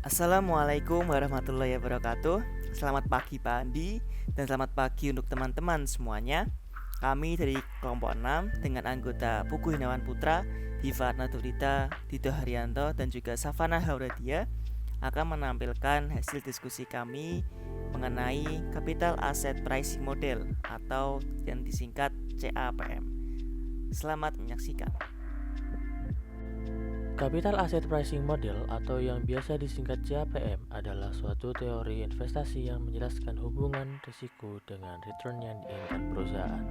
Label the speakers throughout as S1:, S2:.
S1: Assalamualaikum warahmatullahi wabarakatuh. Selamat pagi Pak Andi dan selamat pagi untuk teman-teman semuanya. Kami dari kelompok 6 dengan anggota Pugu Hinawan Putra, Diva Natulita, Dito Haryanto dan juga Savana Hauradia akan menampilkan hasil diskusi kami mengenai Capital Asset Pricing Model atau yang disingkat CAPM. Selamat menyaksikan.
S2: Capital Asset Pricing Model atau yang biasa disingkat CAPM adalah suatu teori investasi yang menjelaskan hubungan risiko dengan return yang diinginkan perusahaan.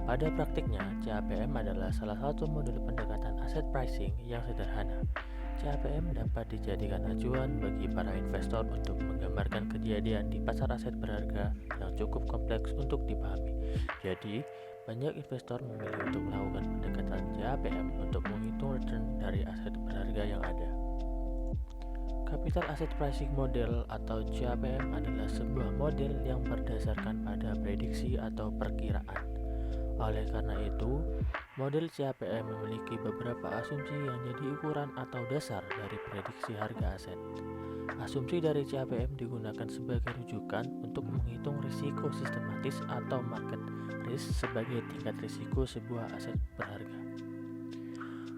S2: Pada praktiknya, CAPM adalah salah satu model pendekatan aset pricing yang sederhana. CAPM dapat dijadikan acuan bagi para investor untuk menggambarkan kejadian di pasar aset berharga yang cukup kompleks untuk dipahami. Jadi, banyak investor memilih untuk melakukan pendekatan CAPM untuk menghitung return dari aset berharga yang ada. Capital Asset Pricing Model atau CAPM adalah sebuah model yang berdasarkan pada prediksi atau perkiraan. Oleh karena itu, model CAPM memiliki beberapa asumsi yang jadi ukuran atau dasar dari prediksi harga aset. Asumsi dari CAPM digunakan sebagai rujukan untuk menghitung risiko sistematis atau market risk sebagai tingkat risiko sebuah aset berharga.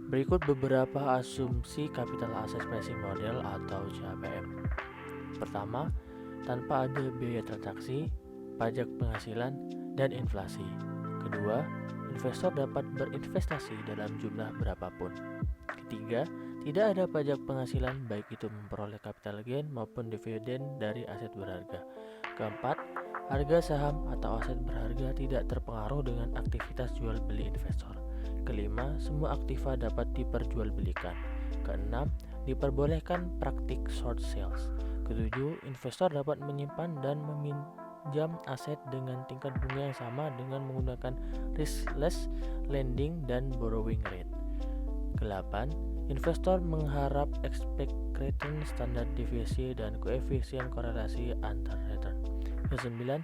S2: Berikut beberapa asumsi Capital Asset Pricing Model atau CAPM. Pertama, tanpa ada biaya transaksi, pajak penghasilan, dan inflasi. Kedua, investor dapat berinvestasi dalam jumlah berapapun. Ketiga, tidak ada pajak penghasilan baik itu memperoleh capital gain maupun dividen dari aset berharga. Keempat, harga saham atau aset berharga tidak terpengaruh dengan aktivitas jual beli investor. Kelima, semua aktiva dapat diperjualbelikan. Keenam, diperbolehkan praktik short sales. Ketujuh, investor dapat menyimpan dan meminjam aset dengan tingkat bunga yang sama dengan menggunakan riskless lending dan borrowing rate. Ke-8, investor mengharap expect return, standar deviasi, dan koefisien korelasi antar return. Ke-9,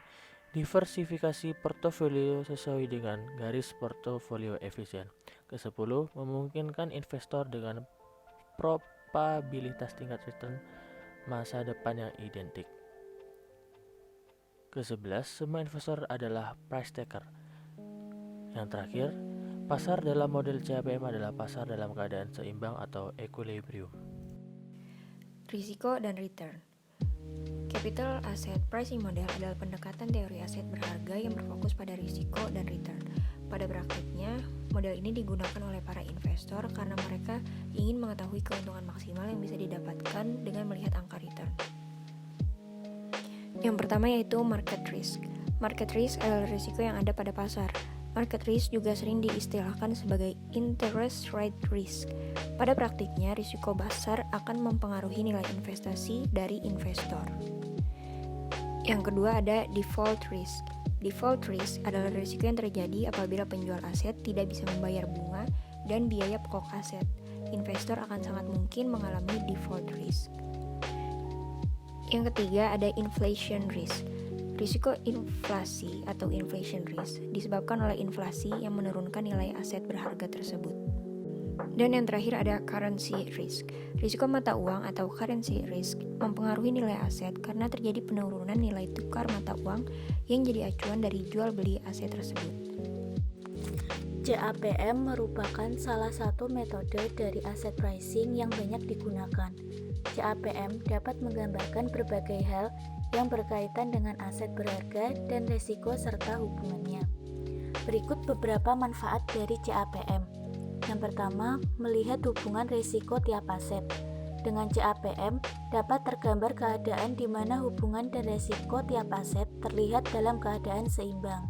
S2: diversifikasi portofolio sesuai dengan garis portofolio efisien. Ke-10, memungkinkan investor dengan probabilitas tingkat return masa depan yang identik. Ke-11, semua investor adalah price taker. Yang terakhir, pasar dalam model CAPM adalah pasar dalam keadaan seimbang atau equilibrium.
S3: Risiko dan return. Capital Asset Pricing Model adalah pendekatan teori aset berharga yang berfokus pada risiko dan return. Pada praktiknya, model ini digunakan oleh para investor karena mereka ingin mengetahui keuntungan maksimal yang bisa didapatkan dengan melihat angka return. Yang pertama yaitu market risk. Market risk adalah risiko yang ada pada pasar. Market risk juga sering diistilahkan sebagai interest rate risk. Pada praktiknya, risiko pasar akan mempengaruhi nilai investasi dari investor. Yang kedua ada default risk. Default risk adalah risiko yang terjadi apabila penjual aset tidak bisa membayar bunga dan biaya pokok aset. Investor akan sangat mungkin mengalami default risk. Yang ketiga ada inflation risk. Risiko inflasi atau inflation risk disebabkan oleh inflasi yang menurunkan nilai aset berharga tersebut. Dan yang terakhir ada currency risk. Risiko mata uang atau currency risk mempengaruhi nilai aset karena terjadi penurunan nilai tukar mata uang yang jadi acuan dari jual beli aset tersebut.
S4: CAPM merupakan salah satu metode dari asset pricing yang banyak digunakan. CAPM dapat menggambarkan berbagai hal yang berkaitan dengan aset berharga dan risiko serta hubungannya. Berikut beberapa manfaat dari CAPM. Yang pertama, melihat hubungan risiko tiap aset. Dengan CAPM, dapat tergambar keadaan di mana hubungan dan risiko tiap aset terlihat dalam keadaan seimbang.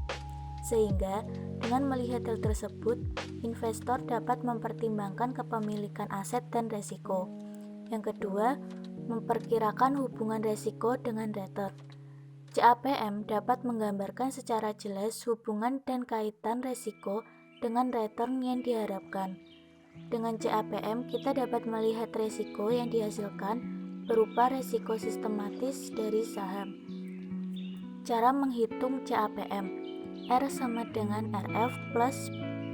S4: Sehingga, dengan melihat hal tersebut, investor dapat mempertimbangkan kepemilikan aset dan risiko. Yang kedua, memperkirakan hubungan risiko dengan return. CAPM dapat menggambarkan secara jelas hubungan dan kaitan risiko dengan return yang diharapkan. Dengan CAPM, kita dapat melihat risiko yang dihasilkan berupa risiko sistematis dari saham. Cara menghitung CAPM. R sama dengan RF plus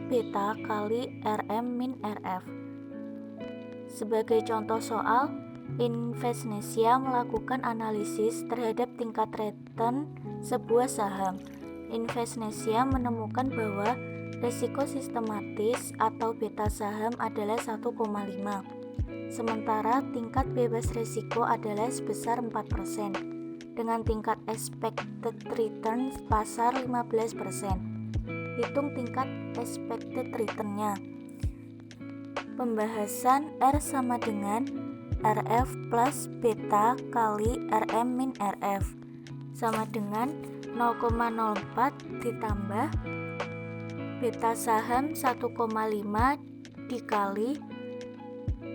S4: beta kali RM min RF. Sebagai contoh soal, Investnesia melakukan analisis terhadap tingkat return sebuah saham. Investnesia menemukan bahwa risiko sistematis atau beta saham adalah 1,5, sementara tingkat bebas risiko adalah sebesar 4%, dengan tingkat expected return pasar 15%. Hitung tingkat expected return-nya. Pembahasan R sama dengan RF plus beta kali RM min RF sama dengan 0,04 ditambah beta saham 1,5 dikali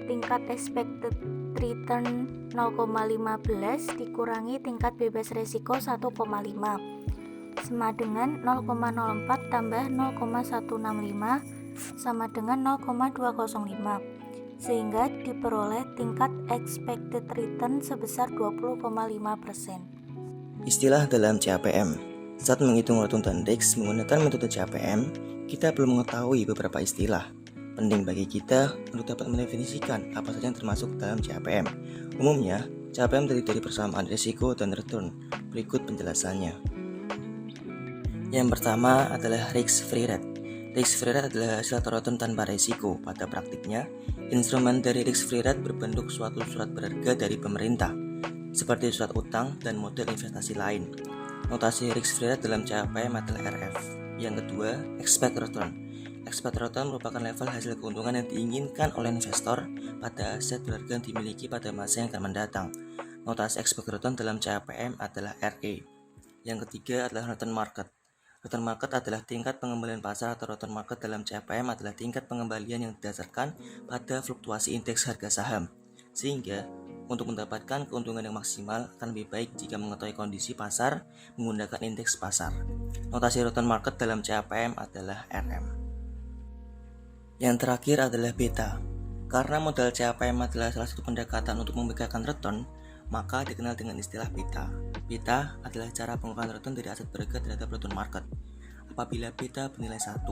S4: tingkat expected return 0,15 dikurangi tingkat bebas risiko 1,5 sama dengan 0,04 tambah 0,165 sama dengan 0,205, sehingga diperoleh tingkat expected return sebesar 20,5%.
S5: Istilah dalam CAPM. Saat menghitung return dan risk menggunakan metode CAPM, kita perlu mengetahui beberapa istilah. Penting bagi kita untuk dapat mendefinisikan apa saja yang termasuk dalam CAPM. Umumnya, CAPM terdiri dari persamaan risiko dan return. Berikut penjelasannya. Yang pertama adalah risk-free rate. Risk-free rate adalah hasil atau return tanpa risiko. Pada praktiknya, instrumen dari risk-free rate berbentuk suatu surat berharga dari pemerintah, seperti surat utang dan model investasi lain. Notasi risk-free rate dalam CAPM adalah RF. Yang kedua, expected return. Expected return merupakan level hasil keuntungan yang diinginkan oleh investor pada aset berharga yang dimiliki pada masa yang akan mendatang. Notasi expected return dalam CAPM adalah RE. Yang ketiga adalah return market. Return market adalah tingkat pengembalian pasar atau return market dalam CAPM adalah tingkat pengembalian yang didasarkan pada fluktuasi indeks harga saham. Sehingga, untuk mendapatkan keuntungan yang maksimal akan lebih baik jika mengetahui kondisi pasar menggunakan indeks pasar. Notasi return market dalam CAPM adalah RM. Yang terakhir adalah beta. Karena modal CAPM adalah salah satu pendekatan untuk memberikan return, maka dikenal dengan istilah beta. Beta adalah cara pengukuran return dari aset berharga terhadap return market. Apabila beta bernilai 1,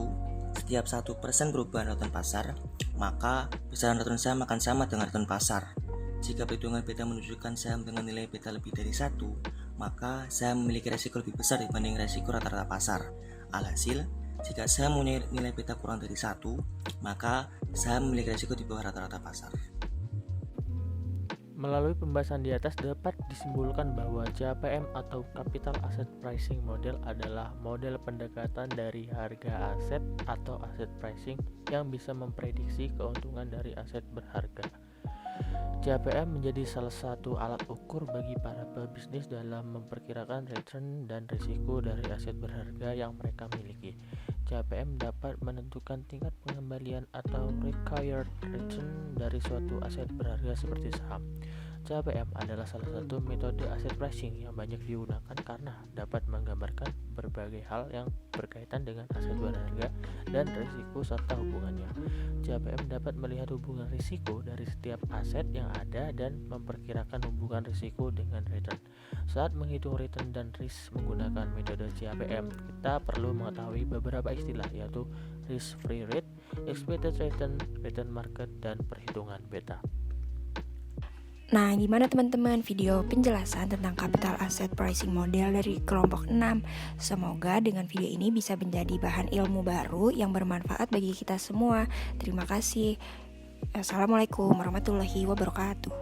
S5: setiap 1% perubahan return pasar, maka besaran return saham akan sama dengan return pasar. Jika perhitungan beta menunjukkan saham dengan nilai beta lebih dari 1, maka saham memiliki resiko lebih besar dibanding resiko rata-rata pasar. Alhasil, jika saham mempunyai nilai beta kurang dari 1, maka saham memiliki resiko di bawah rata-rata pasar.
S2: Melalui pembahasan di atas dapat disimpulkan bahwa CAPM atau Capital Asset Pricing Model adalah model pendekatan dari harga aset atau asset pricing yang bisa memprediksi keuntungan dari aset berharga. CAPM menjadi salah satu alat ukur bagi para pebisnis dalam memperkirakan return dan risiko dari aset berharga yang mereka miliki. CAPM dapat menentukan tingkat pengembalian atau required return dari suatu aset berharga seperti saham. CAPM adalah salah satu metode asset pricing yang banyak digunakan karena dapat menggambarkan berbagai hal yang berkaitan dengan aset berharga dan risiko serta hubungannya. CAPM dapat melihat hubungan risiko dari setiap aset yang ada dan memperkirakan hubungan risiko dengan return. Saat menghitung return dan risk menggunakan metode CAPM, kita perlu mengetahui beberapa istilah yaitu risk-free rate, expected return, return market, dan perhitungan beta.
S3: Nah, gimana teman-teman video penjelasan tentang Capital Asset Pricing Model dari kelompok 6? Semoga dengan video ini bisa menjadi bahan ilmu baru yang bermanfaat bagi kita semua. Terima kasih. Assalamualaikum warahmatullahi wabarakatuh.